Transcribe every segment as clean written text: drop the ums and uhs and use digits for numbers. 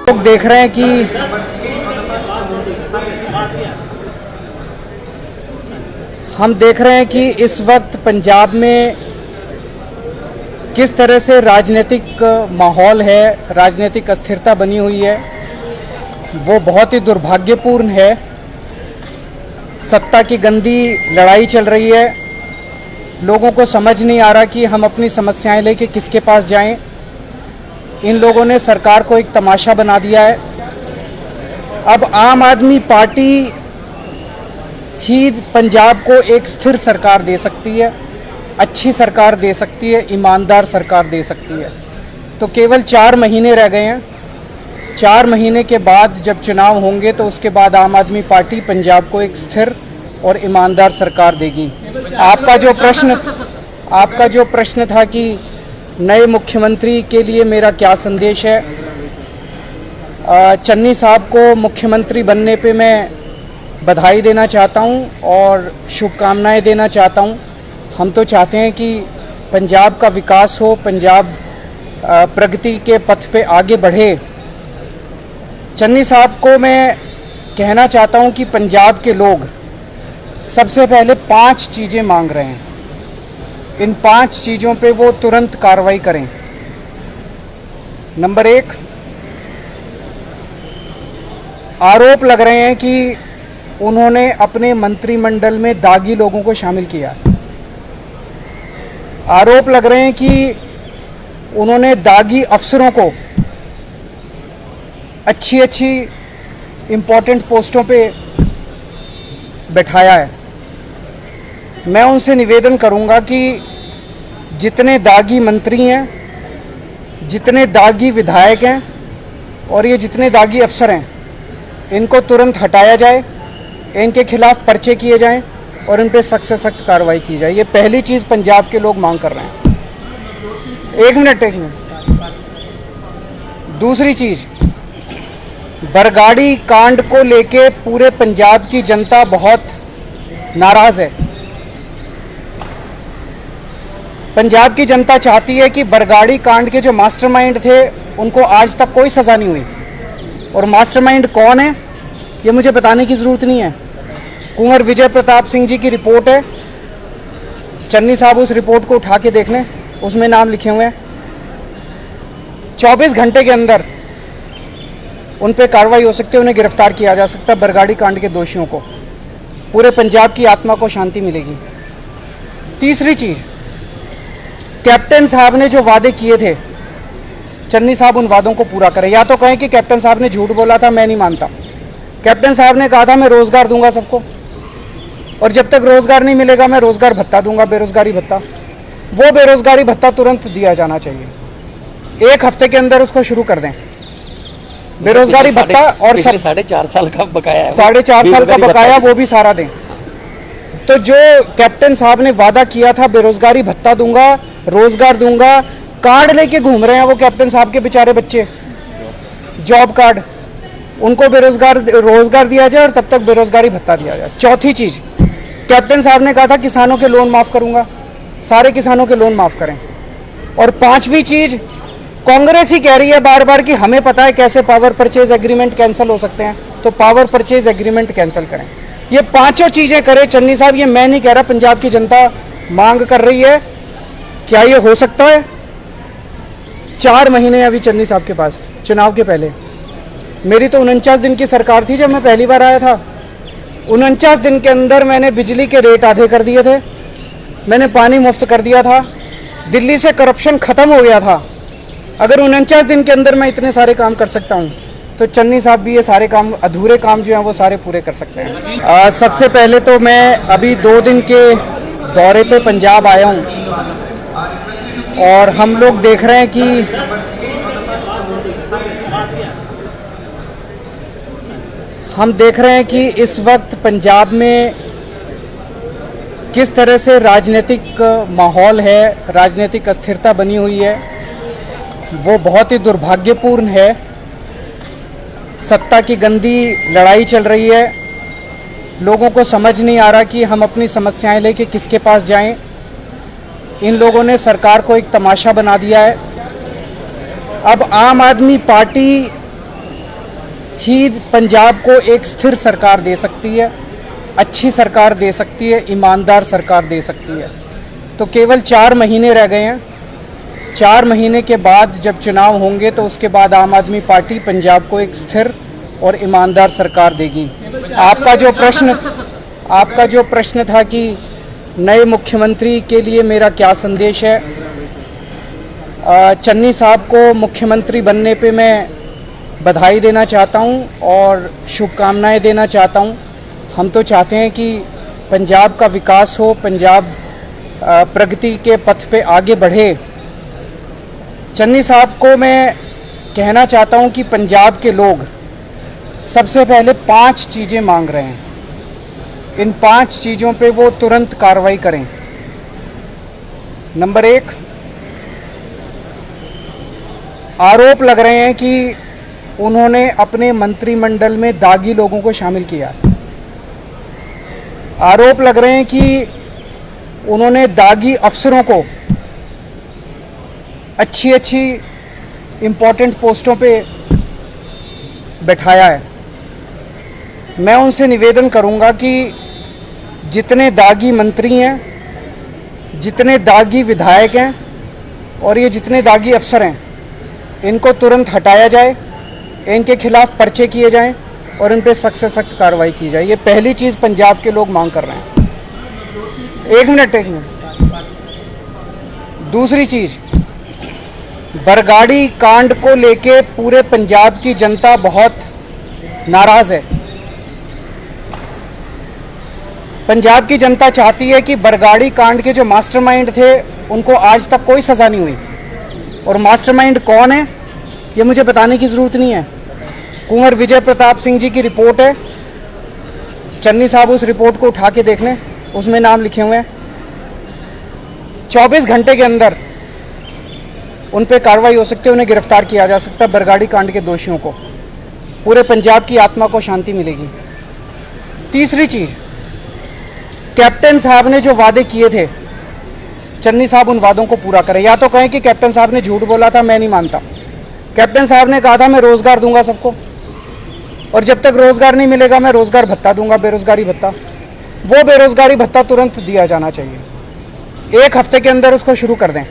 लोग देख रहे हैं कि हम देख रहे हैं कि इस वक्त पंजाब में किस तरह से राजनीतिक माहौल है, राजनीतिक अस्थिरता बनी हुई है, वो बहुत ही दुर्भाग्यपूर्ण है। सत्ता की गंदी लड़ाई चल रही है। लोगों को समझ नहीं आ रहा कि हम अपनी समस्याएं लेके किसके पास जाएं। इन लोगों ने सरकार को एक तमाशा बना दिया है। अब आम आदमी पार्टी ही पंजाब को एक स्थिर सरकार दे सकती है, अच्छी सरकार दे सकती है, ईमानदार सरकार दे सकती है। तो केवल 4 महीने रह गए हैं। 4 महीने के बाद जब चुनाव होंगे तो उसके बाद आम आदमी पार्टी पंजाब को एक स्थिर और ईमानदार सरकार देगी। आपका जो प्रश्न था कि नए मुख्यमंत्री के लिए मेरा क्या संदेश है, चन्नी साहब को मुख्यमंत्री बनने पे मैं बधाई देना चाहता हूं और शुभकामनाएं देना चाहता हूं। हम तो चाहते हैं कि पंजाब का विकास हो, पंजाब प्रगति के पथ पे आगे बढ़े। चन्नी साहब को मैं कहना चाहता हूं कि पंजाब के लोग सबसे पहले 5 चीज़ें मांग रहे हैं। इन 5 चीज़ों पे वो तुरंत कार्रवाई करें। नंबर 1, आरोप लग रहे हैं कि उन्होंने अपने मंत्रिमंडल में दागी लोगों को शामिल किया। आरोप लग रहे हैं कि उन्होंने दागी अफसरों को अच्छी इम्पोर्टेंट पोस्टों पे बैठाया है। मैं उनसे निवेदन करूंगा कि जितने दागी मंत्री हैं, जितने दागी विधायक हैं और ये जितने दागी अफसर हैं, इनको तुरंत हटाया जाए, इनके खिलाफ पर्चे किए जाएं और इन पे सख्त से सख्त कार्रवाई की जाए। ये पहली चीज़ पंजाब के लोग मांग कर रहे हैं। एक मिनट। दूसरी चीज़, बरगाड़ी कांड को लेके पूरे पंजाब की जनता बहुत नाराज़ है। पंजाब की जनता चाहती है कि बरगाड़ी कांड के जो मास्टरमाइंड थे उनको आज तक कोई सज़ा नहीं हुई। और मास्टरमाइंड कौन है ये मुझे बताने की ज़रूरत नहीं है। कुंवर विजय प्रताप सिंह जी की रिपोर्ट है। चन्नी साहब उस रिपोर्ट को उठा के देख लें, उसमें नाम लिखे हुए हैं। 24 घंटे के अंदर उन पे कार्रवाई हो सकती है, उन्हें गिरफ्तार किया जा सकता है। बरगाड़ी कांड के दोषियों को, पूरे पंजाब की आत्मा को शांति मिलेगी। तीसरी चीज़, कैप्टन साहब ने जो वादे किए थे, चन्नी साहब उन वादों को पूरा करें। या तो कहें कि कैप्टन साहब ने झूठ बोला था, मैं नहीं मानता। कैप्टन साहब ने कहा था मैं रोज़गार दूंगा सबको, और जब तक रोज़गार नहीं मिलेगा मैं रोज़गार भत्ता दूंगा, बेरोज़गारी भत्ता। वो बेरोज़गारी भत्ता तुरंत दिया जाना चाहिए। 1 हफ्ते के अंदर उसको शुरू कर दें, बेरोज़गारी भत्ता। और 4.5 साल का बकाया है, 4.5 साल का बकाया वो भी सारा दें। तो जो कैप्टन साहब ने वादा किया था, बेरोज़गारी भत्ता दूंगा, रोज़गार दूंगा, कार्ड लेके घूम रहे हैं वो कैप्टन साहब के बेचारे बच्चे, जॉब कार्ड, उनको रोज़गार दिया जाए और तब तक बेरोज़गारी भत्ता दिया जाए। चौथी चीज़, कैप्टन साहब ने कहा था किसानों के लोन माफ़ करूंगा, सारे किसानों के लोन माफ़ करें। और 5वीं चीज़, कांग्रेस ही कह रही है बार बार कि हमें पता है कैसे पावर परचेज एग्रीमेंट कैंसिल हो सकते हैं, तो पावर परचेज एग्रीमेंट कैंसिल करें। ये 5 चीज़ें करें चन्नी साहब। ये मैं नहीं कह रहा, पंजाब की जनता मांग कर रही है। क्या ये हो सकता है? 4 महीने अभी चन्नी साहब के पास, चुनाव के पहले। मेरी तो 49 दिन की सरकार थी जब मैं पहली बार आया था। 49 दिन के अंदर मैंने बिजली के रेट आधे कर दिए थे, मैंने पानी मुफ्त कर दिया था, दिल्ली से करप्शन ख़त्म हो गया था। अगर 49 दिन के अंदर मैं इतने सारे काम कर सकता हूँ तो चन्नी साहब भी ये सारे काम, अधूरे काम जो हैं वो सारे पूरे कर सकते हैं। सबसे पहले तो मैं अभी 2 दिन के दौरे पे पंजाब आया हूँ और हम लोग देख रहे हैं कि इस वक्त पंजाब में किस तरह से राजनीतिक माहौल है, राजनीतिक अस्थिरता बनी हुई है, वो बहुत ही दुर्भाग्यपूर्ण है। सत्ता की गंदी लड़ाई चल रही है। लोगों को समझ नहीं आ रहा कि हम अपनी समस्याएं लेके किसके पास जाएं। इन लोगों ने सरकार को एक तमाशा बना दिया है। अब आम आदमी पार्टी ही पंजाब को एक स्थिर सरकार दे सकती है, अच्छी सरकार दे सकती है, ईमानदार सरकार दे सकती है। तो केवल 4 महीने रह गए हैं। 4 महीने के बाद जब चुनाव होंगे तो उसके बाद आम आदमी पार्टी पंजाब को एक स्थिर और ईमानदार सरकार देगी। आपका जो प्रश्न था कि नए मुख्यमंत्री के लिए मेरा क्या संदेश है, चन्नी साहब को मुख्यमंत्री बनने पे मैं बधाई देना चाहता हूं और शुभकामनाएं देना चाहता हूं। हम तो चाहते हैं कि पंजाब का विकास हो, पंजाब प्रगति के पथ पे आगे बढ़े। चन्नी साहब को मैं कहना चाहता हूं कि पंजाब के लोग सबसे पहले 5 चीज़ें मांग रहे हैं। इन 5 चीज़ों पे वो तुरंत कार्रवाई करें। नंबर 1, आरोप लग रहे हैं कि उन्होंने अपने मंत्रिमंडल में दागी लोगों को शामिल किया। आरोप लग रहे हैं कि उन्होंने दागी अफसरों को अच्छी इम्पोर्टेंट पोस्टों पे बैठाया है। मैं उनसे निवेदन करूंगा कि जितने दागी मंत्री हैं, जितने दागी विधायक हैं और ये जितने दागी अफसर हैं, इनको तुरंत हटाया जाए, इनके खिलाफ पर्चे किए जाएं और इन पे सख्त से सख्त कार्रवाई की जाए। ये पहली चीज़ पंजाब के लोग मांग कर रहे हैं। एक मिनट। दूसरी चीज़, बरगाड़ी कांड को लेके पूरे पंजाब की जनता बहुत नाराज़ है। पंजाब की जनता चाहती है कि बरगाड़ी कांड के जो मास्टरमाइंड थे उनको आज तक कोई सज़ा नहीं हुई। और मास्टरमाइंड कौन है ये मुझे बताने की ज़रूरत नहीं है। कुंवर विजय प्रताप सिंह जी की रिपोर्ट है। चन्नी साहब उस रिपोर्ट को उठा के देख लें, उसमें नाम लिखे हुए हैं। 24 घंटे के अंदर उन पे कार्रवाई हो सकती है, उन्हें गिरफ्तार किया जा सकता है। बरगाड़ी कांड के दोषियों को, पूरे पंजाब की आत्मा को शांति मिलेगी। तीसरी चीज़, कैप्टन साहब ने जो वादे किए थे, चन्नी साहब उन वादों को पूरा करें। या तो कहें कि कैप्टन साहब ने झूठ बोला था, मैं नहीं मानता। कैप्टन साहब ने कहा था मैं रोज़गार दूंगा सबको, और जब तक रोज़गार नहीं मिलेगा मैं रोज़गार भत्ता दूंगा, बेरोज़गारी भत्ता। वो बेरोज़गारी भत्ता तुरंत दिया जाना चाहिए। 1 हफ्ते के अंदर उसको शुरू कर दें,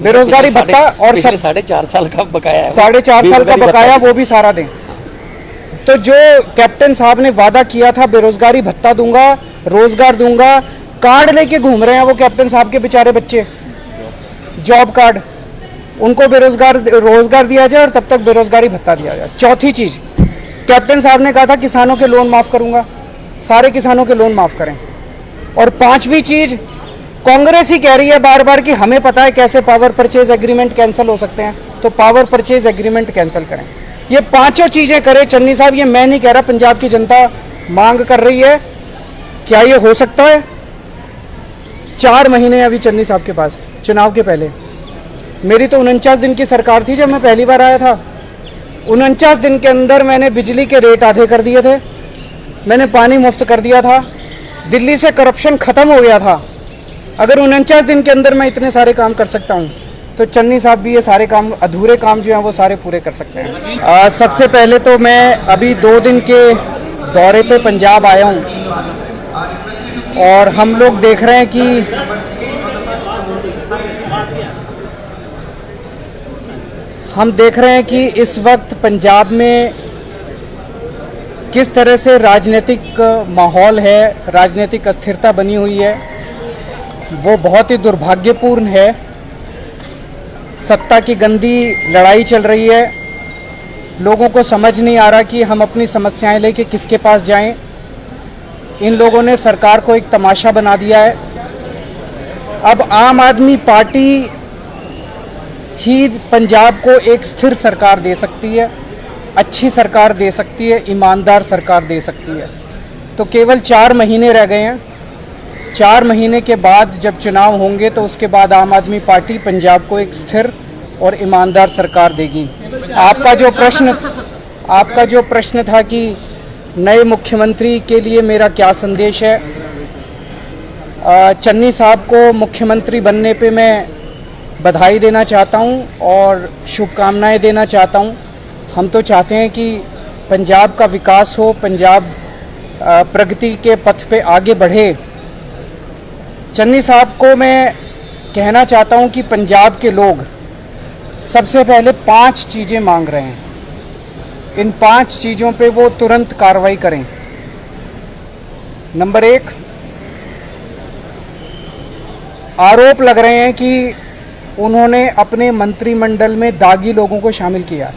बेरोज़गारी भत्ता। और 4.5 साल का बकाया है, 4.5 साल का बकाया वो भी सारा दें। तो जो कैप्टन साहब ने वादा किया था बेरोज़गारी भत्ता दूंगा, रोज़गार दूंगा, कार्ड लेके घूम रहे हैं वो कैप्टन साहब के बेचारे बच्चे, जॉब कार्ड, उनको रोज़गार दिया जाए और तब तक बेरोज़गारी भत्ता दिया जाए। चौथी चीज़, कैप्टन साहब ने कहा था किसानों के लोन माफ़ करूंगा, सारे किसानों के लोन माफ़ करें। और 5वीं चीज़, कांग्रेस ही कह रही है बार बार कि हमें पता है कैसे पावर परचेज एग्रीमेंट कैंसिल हो सकते हैं, तो पावर परचेज एग्रीमेंट कैंसिल करें। ये 5 चीज़ें करें चन्नी साहब। ये मैं नहीं कह रहा, पंजाब की जनता मांग कर रही है। क्या ये हो सकता है? 4 महीने अभी चन्नी साहब के पास, चुनाव के पहले। मेरी तो 49 दिन की सरकार थी जब मैं पहली बार आया था। 49 दिन के अंदर मैंने बिजली के रेट आधे कर दिए थे, मैंने पानी मुफ्त कर दिया था, दिल्ली से करप्शन ख़त्म हो गया था। अगर 49 दिन के अंदर मैं इतने सारे काम कर सकता हूँ तो चन्नी साहब भी ये सारे काम, अधूरे काम जो हैं वो सारे पूरे कर सकते हैं। सबसे पहले तो मैं अभी 2 दिन के दौरे पे पंजाब आया हूँ और हम लोग देख रहे हैं कि इस वक्त पंजाब में किस तरह से राजनीतिक माहौल है, राजनीतिक अस्थिरता बनी हुई है, वो बहुत ही दुर्भाग्यपूर्ण है। सत्ता की गंदी लड़ाई चल रही है। लोगों को समझ नहीं आ रहा कि हम अपनी समस्याएं लेके किसके पास जाएं। इन लोगों ने सरकार को एक तमाशा बना दिया है। अब आम आदमी पार्टी ही पंजाब को एक स्थिर सरकार दे सकती है, अच्छी सरकार दे सकती है, ईमानदार सरकार दे सकती है। तो केवल 4 महीने रह गए हैं। 4 महीने के बाद जब चुनाव होंगे तो उसके बाद आम आदमी पार्टी पंजाब को एक स्थिर और ईमानदार सरकार देगी। आपका जो प्रश्न था कि नए मुख्यमंत्री के लिए मेरा क्या संदेश है, चन्नी साहब को मुख्यमंत्री बनने पे मैं बधाई देना चाहता हूं और शुभकामनाएं देना चाहता हूं। हम तो चाहते हैं कि पंजाब का विकास हो, पंजाब प्रगति के पथ पे आगे बढ़े। चन्नी साहब को मैं कहना चाहता हूं कि पंजाब के लोग सबसे पहले 5 चीज़ें मांग रहे हैं। इन 5 चीज़ों पे वो तुरंत कार्रवाई करें। नंबर 1, आरोप लग रहे हैं कि उन्होंने अपने मंत्रिमंडल में दागी लोगों को शामिल किया।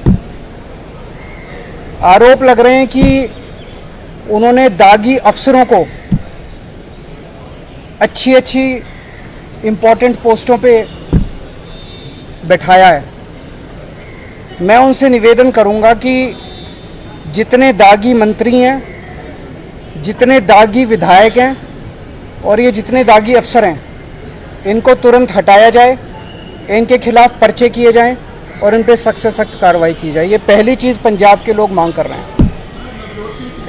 आरोप लग रहे हैं कि उन्होंने दागी अफसरों को अच्छी अच्छी इम्पोर्टेंट पोस्टों पे बैठाया है। मैं उनसे निवेदन करूंगा कि जितने दागी मंत्री हैं, जितने दागी विधायक हैं और ये जितने दागी अफसर हैं, इनको तुरंत हटाया जाए, इनके खिलाफ पर्चे किए जाएं और इन पे सख्त से सख्त कार्रवाई की जाए। ये पहली चीज़ पंजाब के लोग मांग कर रहे हैं।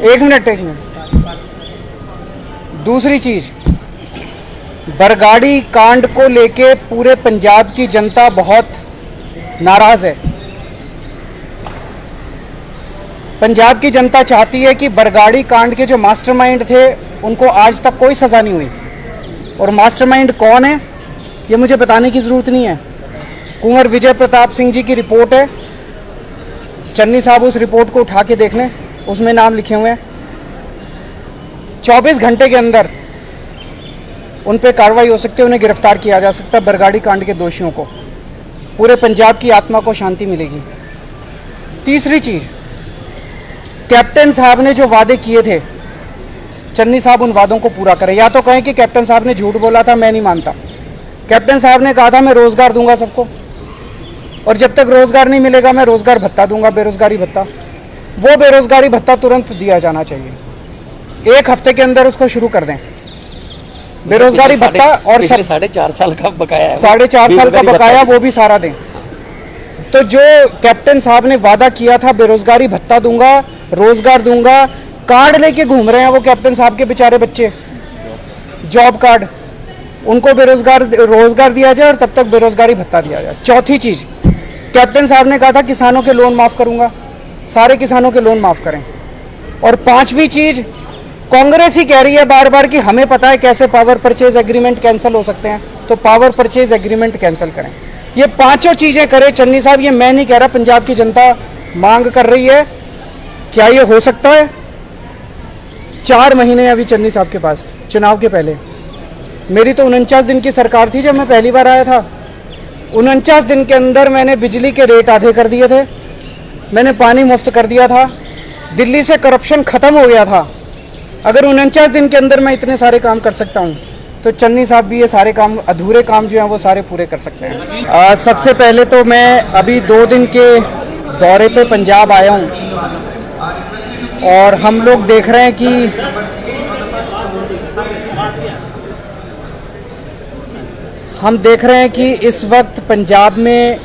एक मिनट। दूसरी चीज़, बरगाड़ी कांड को लेके पूरे पंजाब की जनता बहुत नाराज़ है। पंजाब की जनता चाहती है कि बरगाड़ी कांड के जो मास्टरमाइंड थे उनको आज तक कोई सज़ा नहीं हुई। और मास्टरमाइंड कौन है ये मुझे बताने की ज़रूरत नहीं है। कुंवर विजय प्रताप सिंह जी की रिपोर्ट है। चन्नी साहब उस रिपोर्ट को उठा के देख लें, उसमें नाम लिखे हुए हैं। 24 घंटे के अंदर उन पे कार्रवाई हो सकती है, उन्हें गिरफ्तार किया जा सकता है। बरगाड़ी कांड के दोषियों को, पूरे पंजाब की आत्मा को शांति मिलेगी। तीसरी चीज़, कैप्टन साहब ने जो वादे किए थे, चन्नी साहब उन वादों को पूरा करें। या तो कहें कि कैप्टन साहब ने झूठ बोला था, मैं नहीं मानता। कैप्टन साहब ने कहा था मैं रोज़गार दूंगा सबको, और जब तक रोज़गार नहीं मिलेगा मैं रोज़गार भत्ता दूंगा, बेरोज़गारी भत्ता। वो बेरोज़गारी भत्ता तुरंत दिया जाना चाहिए। 1 हफ्ते के अंदर उसको शुरू कर दें, बेरोज़गारी भत्ता। और 4.5 साल का बकाया है, 4.5 साल का बकाया वो भी सारा दें। तो जो कैप्टन साहब ने वादा किया था, बेरोज़गारी भत्ता दूंगा, रोज़गार दूंगा, कार्ड लेके घूम रहे हैं वो कैप्टन साहब के बेचारे बच्चे, जॉब कार्ड, उनको रोज़गार दिया जाए और तब तक बेरोज़गारी भत्ता दिया जाए। चौथी चीज़, कैप्टन साहब ने कहा था किसानों के लोन माफ़ करूंगा, सारे किसानों के लोन माफ़ करें। और 5वीं चीज़, कांग्रेस ही कह रही है बार बार कि हमें पता है कैसे पावर परचेज एग्रीमेंट कैंसिल हो सकते हैं, तो पावर परचेज एग्रीमेंट कैंसिल करें। ये 5 चीज़ें करें चन्नी साहब। ये मैं नहीं कह रहा, पंजाब की जनता मांग कर रही है। क्या ये हो सकता है? 4 महीने अभी चन्नी साहब के पास, चुनाव के पहले। मेरी तो 49 दिन की सरकार थी जब मैं पहली बार आया था। 49 दिन के अंदर मैंने बिजली के रेट आधे कर दिए थे, मैंने पानी मुफ्त कर दिया था, दिल्ली से करप्शन ख़त्म हो गया था। अगर 49 दिन के अंदर मैं इतने सारे काम कर सकता हूँ, तो चन्नी साहब भी ये सारे काम, अधूरे काम जो हैं वो सारे पूरे कर सकते हैं। सबसे पहले तो मैं अभी 2 दिन के दौरे पे पंजाब आया हूँ, और हम लोग देख रहे हैं कि इस वक्त पंजाब में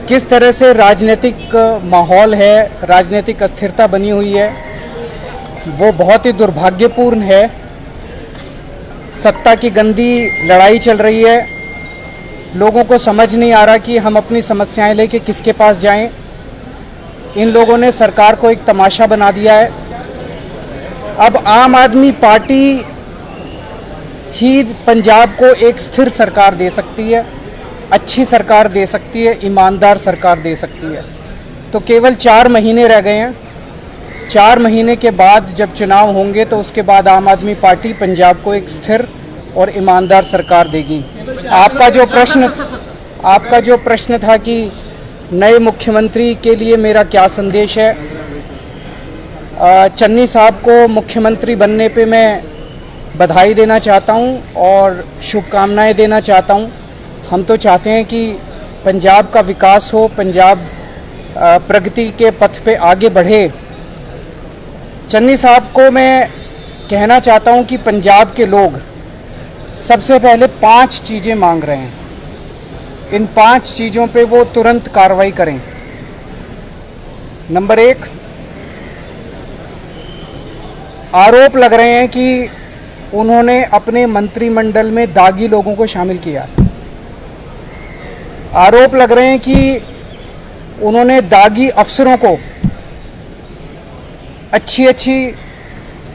किस तरह से राजनीतिक माहौल है, राजनीतिक अस्थिरता बनी हुई है, वो बहुत ही दुर्भाग्यपूर्ण है। सत्ता की गंदी लड़ाई चल रही है। लोगों को समझ नहीं आ रहा कि हम अपनी समस्याएं लेके किसके पास जाएं। इन लोगों ने सरकार को एक तमाशा बना दिया है। अब आम आदमी पार्टी ही पंजाब को एक स्थिर सरकार दे सकती है, अच्छी सरकार दे सकती है, ईमानदार सरकार दे सकती है। तो केवल 4 महीने रह गए हैं। 4 महीने के बाद जब चुनाव होंगे तो उसके बाद आम आदमी पार्टी पंजाब को एक स्थिर और ईमानदार सरकार देगी। आपका जो प्रश्न था कि नए मुख्यमंत्री के लिए मेरा क्या संदेश है, चन्नी साहब को मुख्यमंत्री बनने पे मैं बधाई देना चाहता हूं और शुभकामनाएं देना चाहता हूं। हम तो चाहते हैं कि पंजाब का विकास हो, पंजाब प्रगति के पथ पे आगे बढ़े। चन्नी साहब को मैं कहना चाहता हूं कि पंजाब के लोग सबसे पहले 5 चीज़ें मांग रहे हैं। इन 5 चीज़ों पे वो तुरंत कार्रवाई करें। नंबर 1, आरोप लग रहे हैं कि उन्होंने अपने मंत्रिमंडल में दागी लोगों को शामिल किया। आरोप लग रहे हैं कि उन्होंने दागी अफसरों को अच्छी अच्छी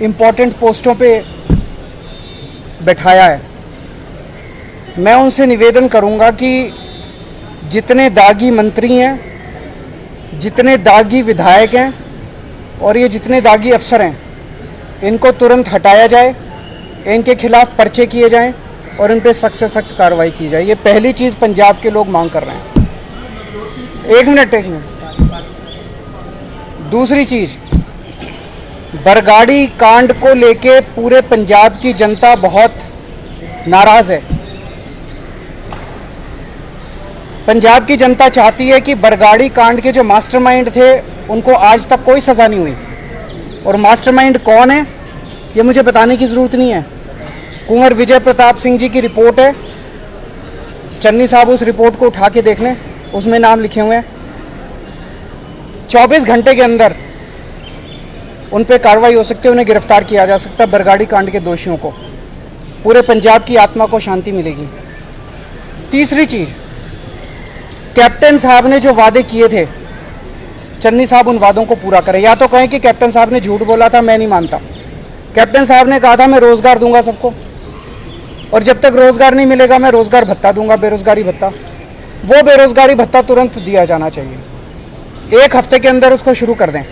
इम्पोर्टेंट पोस्टों पे बैठाया है। मैं उनसे निवेदन करूंगा कि जितने दागी मंत्री हैं, जितने दागी विधायक हैं और ये जितने दागी अफसर हैं, इनको तुरंत हटाया जाए, इनके खिलाफ पर्चे किए जाएं और इन पे सख्त से सख्त कार्रवाई की जाए। ये पहली चीज़ पंजाब के लोग मांग कर रहे हैं। एक मिनट। दूसरी चीज़, बरगाड़ी कांड को लेके पूरे पंजाब की जनता बहुत नाराज़ है। पंजाब की जनता चाहती है कि बरगाड़ी कांड के जो मास्टरमाइंड थे उनको आज तक कोई सज़ा नहीं हुई। और मास्टरमाइंड कौन है ये मुझे बताने की ज़रूरत नहीं है। कुंवर विजय प्रताप सिंह जी की रिपोर्ट है, चन्नी साहब उस रिपोर्ट को उठा के देख लें, उसमें नाम लिखे हुए हैं। 24 घंटे के अंदर उन पे कार्रवाई हो सकती है, उन्हें गिरफ्तार किया जा सकता है। बरगाड़ी कांड के दोषियों को, पूरे पंजाब की आत्मा को शांति मिलेगी। तीसरी चीज़, कैप्टन साहब ने जो वादे किए थे, चन्नी साहब उन वादों को पूरा करें। या तो कहें कि कैप्टन साहब ने झूठ बोला था, मैं नहीं मानता। कैप्टन साहब ने कहा था मैं रोज़गार दूंगा सबको, और जब तक रोज़गार नहीं मिलेगा मैं रोज़गार भत्ता दूंगा, बेरोज़गारी भत्ता। वो बेरोज़गारी भत्ता तुरंत दिया जाना चाहिए। 1 हफ्ते के अंदर उसको शुरू कर दें,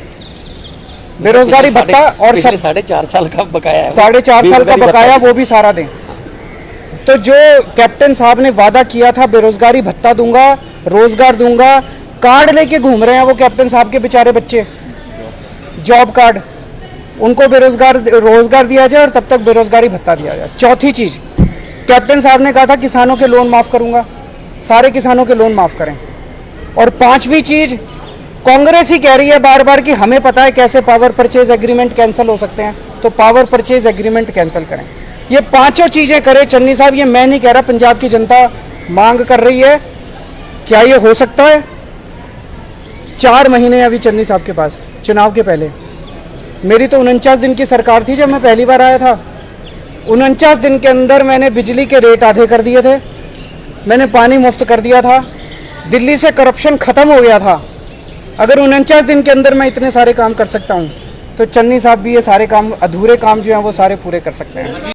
बेरोज़गारी भत्ता। और पिछले 4.5 साल का बकाया है, 4.5 साल का बकाया वो भी सारा दें। तो जो कैप्टन साहब ने वादा किया था बेरोज़गारी भत्ता दूंगा, रोज़गार दूंगा, कार्ड लेके घूम रहे हैं वो कैप्टन साहब के बेचारे बच्चे, जॉब कार्ड, उनको रोज़गार दिया जाए और तब तक बेरोज़गारी भत्ता दिया जाए। चौथी चीज़, कैप्टन साहब ने कहा था किसानों के लोन माफ़ करूंगा, सारे किसानों के लोन माफ़ करें। और पांचवी चीज़, कांग्रेस ही कह रही है बार बार कि हमें पता है कैसे पावर परचेज एग्रीमेंट कैंसिल हो सकते हैं, तो पावर परचेज एग्रीमेंट कैंसिल करें। ये पांचों चीज़ें करें चन्नी साहब। ये मैं नहीं कह रहा, पंजाब की जनता मांग कर रही है। क्या ये हो सकता है? 4 महीने अभी चन्नी साहब के पास, चुनाव के पहले। मेरी तो 49 दिन की सरकार थी जब मैं पहली बार आया था। 49 दिन के अंदर मैंने बिजली के रेट आधे कर दिए थे, मैंने पानी मुफ्त कर दिया था, दिल्ली से करप्शन ख़त्म हो गया था। अगर 49 दिन के अंदर मैं इतने सारे काम कर सकता हूँ, तो चन्नी साहब भी ये सारे काम, अधूरे काम जो हैं वो सारे पूरे कर सकते हैं।